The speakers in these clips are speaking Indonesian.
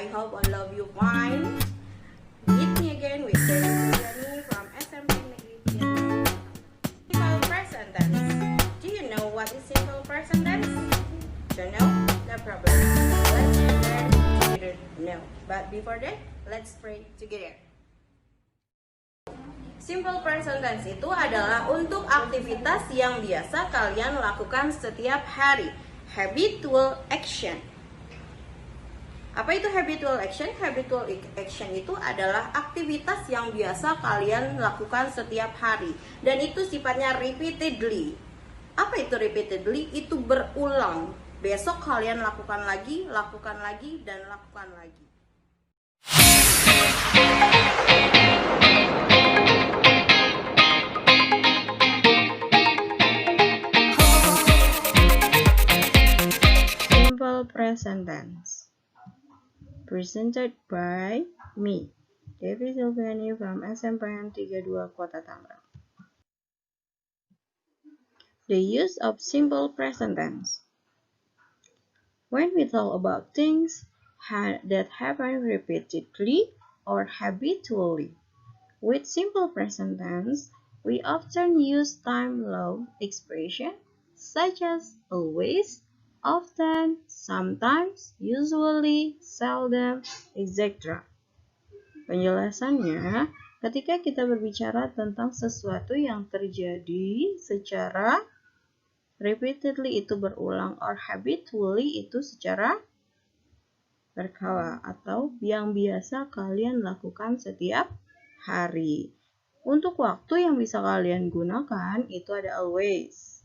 I hope all of you fine. Meet me again with Devi from SMP Negeri. Simple present tense. Do you know what is simple present tense? Don't know? No problem. Let's learn together. No. But before that, let's pray together. Simple present tense itu adalah untuk aktivitas yang biasa kalian lakukan setiap hari. Habitual action. Apa itu habitual action? Habitual action itu adalah aktivitas yang biasa kalian lakukan setiap hari. Dan itu sifatnya repeatedly. Apa itu repeatedly? Itu berulang. Besok kalian lakukan lagi, dan lakukan lagi. Simple present tense. Presented by me, Devi Silviani from SMPN 32 Kota Tangerang. The use of simple present tense. When we talk about things that happen repeatedly or habitually, with simple present tense, we often use time-long expressions such as always, often, sometimes, usually, seldom, etc. Penjelasannya, ketika kita berbicara tentang sesuatu yang terjadi secara repeatedly itu berulang, or habitually itu secara berkala, atau yang biasa kalian lakukan setiap hari. Untuk waktu yang bisa kalian gunakan itu ada always,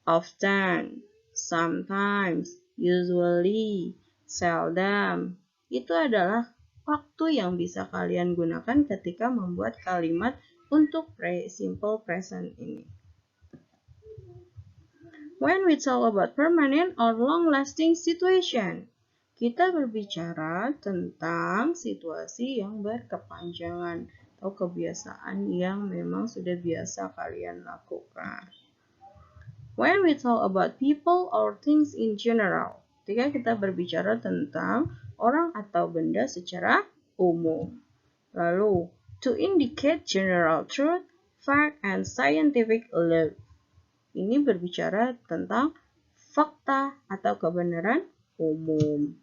often, sometimes, usually, seldom. Itu adalah waktu yang bisa kalian gunakan ketika membuat kalimat untuk simple present ini. When we talk about permanent or long-lasting situation, kita berbicara tentang situasi yang berkepanjangan atau kebiasaan yang memang sudah biasa kalian lakukan. When we talk about people or things in general, ketika kita berbicara tentang orang atau benda secara umum. Lalu, to indicate general truth, fact, and scientific law. Ini berbicara tentang fakta atau kebenaran umum.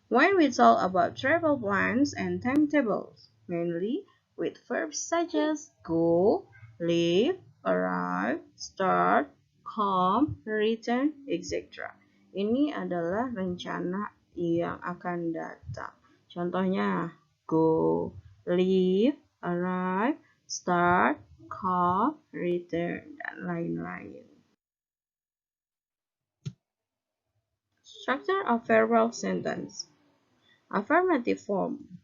When we talk about travel plans and timetables, mainly with verbs such as go, leave, arrive, start, come, return, etc. Ini adalah rencana yang akan datang. Contohnya, go, leave, arrive, start, come, return, dan lain-lain. Structure of verbal sentence. Affirmative form.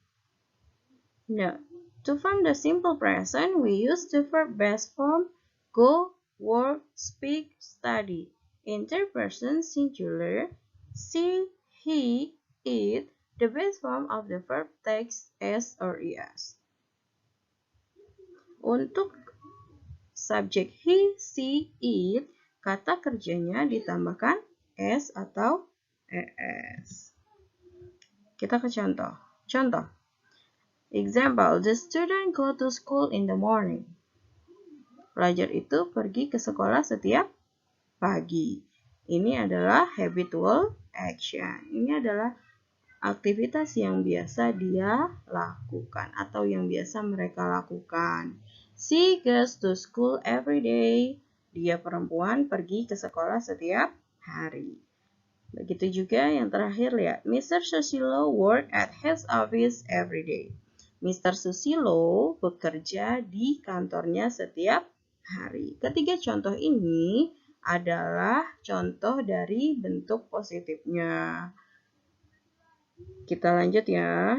Note: to form the simple present, we use the verb base form go, work, speak, study. In third person singular, she, he, it. The base form of the verb takes s or es. Untuk subjek he, she, it, kata kerjanya ditambahkan s atau es. Kita ke contoh. Contoh. Example, the student go to school in the morning. Pelajar itu pergi ke sekolah setiap pagi. Ini adalah habitual action. Ini adalah aktivitas yang biasa dia lakukan atau yang biasa mereka lakukan. She goes to school every day. Dia perempuan pergi ke sekolah setiap hari. Begitu juga yang terakhir, lihat. Mr. Susilo work at his office every day. Mr. Susilo bekerja di kantornya setiap hari. Ketiga contoh ini adalah contoh dari bentuk positifnya. Kita lanjut ya.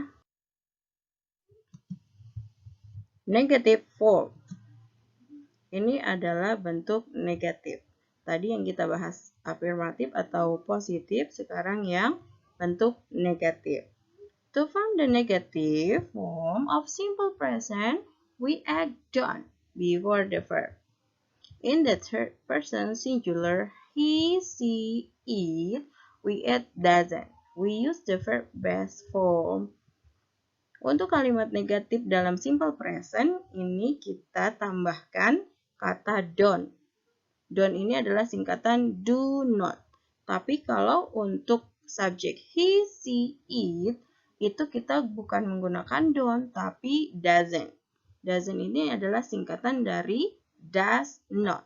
Negative form. Ini adalah bentuk negatif. Tadi yang kita bahas afirmatif atau positif, sekarang yang bentuk negatif. To form the negative form of simple present, we add don't before the verb. In the third person singular, he, she, it, we add doesn't. we use the verb base form. Untuk kalimat negatif dalam simple present, ini kita tambahkan kata don't. Don't ini adalah singkatan do not. Tapi kalau untuk subjek he, she, it, itu kita bukan menggunakan don't, tapi doesn't. Doesn't ini adalah singkatan dari does not.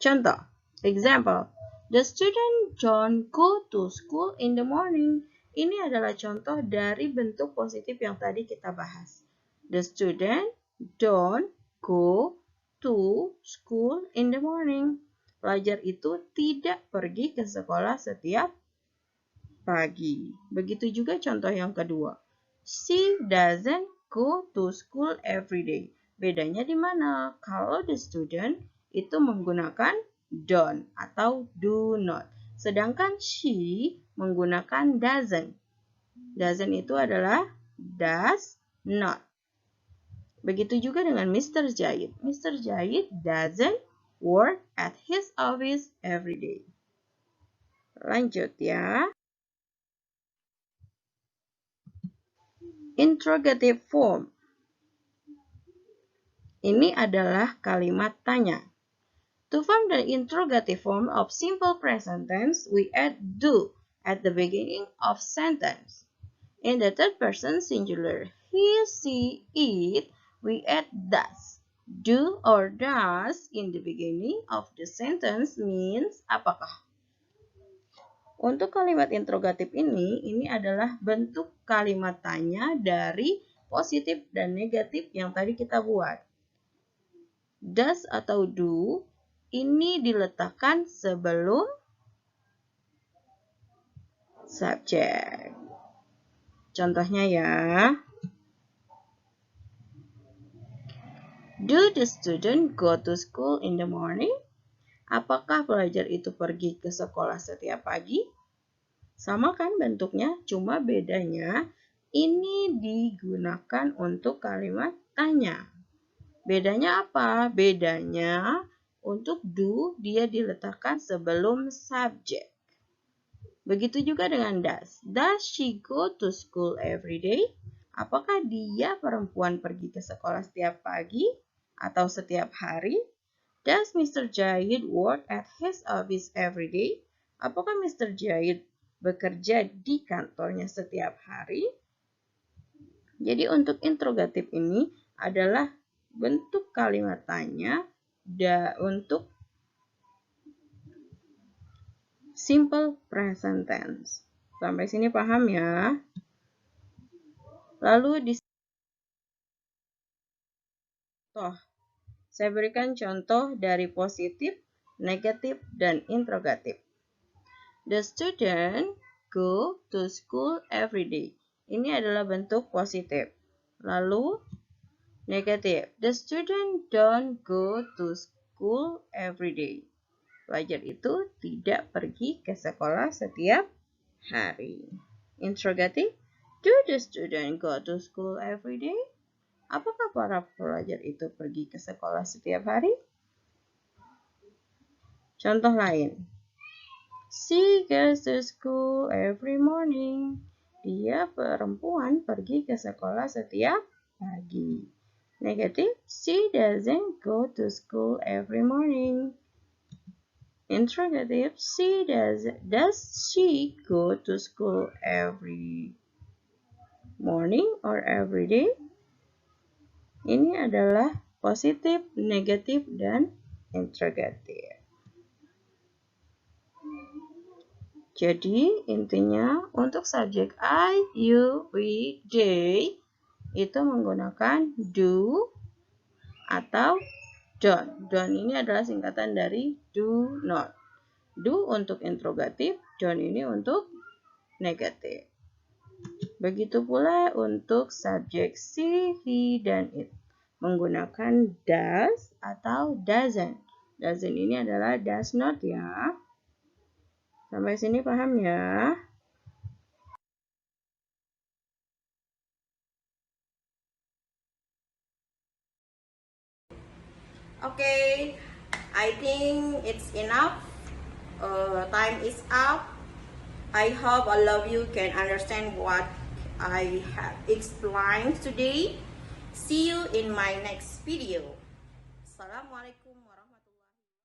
Contoh, example, the student don't go to school in the morning. Ini adalah contoh dari bentuk positif yang tadi kita bahas. The student don't go to school in the morning. Pelajar itu tidak pergi ke sekolah setiap pagi. Begitu juga contoh yang kedua. She doesn't go to school every day. Bedanya di mana? Kalau the student itu menggunakan don't atau do not. Sedangkan she menggunakan doesn't. Doesn't itu adalah does not. Begitu juga dengan Mr. Jahid. Mr. Jahid doesn't work at his office every day. Lanjut ya. Interrogative form. Ini adalah kalimat tanya. To form the interrogative form of simple present tense, we add do at the beginning of sentence. In the third person singular, he, she, it, we add does. Do or does in the beginning of the sentence means apakah. Untuk kalimat interrogatif ini adalah bentuk kalimat tanya dari positif dan negatif yang tadi kita buat. Does atau do ini diletakkan sebelum subjek. Contohnya ya. Do the student go to school in the morning? Apakah pelajar itu pergi ke sekolah setiap pagi? Sama kan bentuknya, cuma bedanya ini digunakan untuk kalimat tanya. Bedanya apa? Bedanya untuk do dia diletakkan sebelum subjek. Begitu juga dengan does. Does she go to school every day? Apakah dia perempuan pergi ke sekolah setiap pagi atau setiap hari? Does Mr. Jahid work at his office every day? Apakah Mr. Jahid bekerja di kantornya setiap hari? Jadi untuk interrogatif ini adalah bentuk kalimat tanya untuk simple present tense. Sampai sini paham ya? Lalu di contoh, saya berikan contoh dari positif, negatif, dan interrogatif. The student go to school every day. Ini adalah bentuk positif. Lalu negatif. The student don't go to school every day. Pelajar itu tidak pergi ke sekolah setiap hari. Interrogatif. Do the student go to school every day? Apakah para pelajar itu pergi ke sekolah setiap hari? Contoh lain. She goes to school every morning. Dia perempuan pergi ke sekolah setiap pagi. Negatif. She doesn't go to school every morning. Interrogative. Does she go to school every morning or every day? Ini adalah positif, negatif, dan interrogatif. Jadi intinya untuk subjek I, you, we, they itu menggunakan do atau don't. Don't ini adalah singkatan dari do not. Do untuk interrogatif, don't ini untuk negatif. Begitu pula untuk subjek she, he, dan it. Menggunakan does atau doesn't. Doesn't ini adalah does not ya. Sampai sini paham ya? Okay, I think it's enough time is up. I hope all of you can understand what I have explained today. See you in my next video. Assalamualaikum.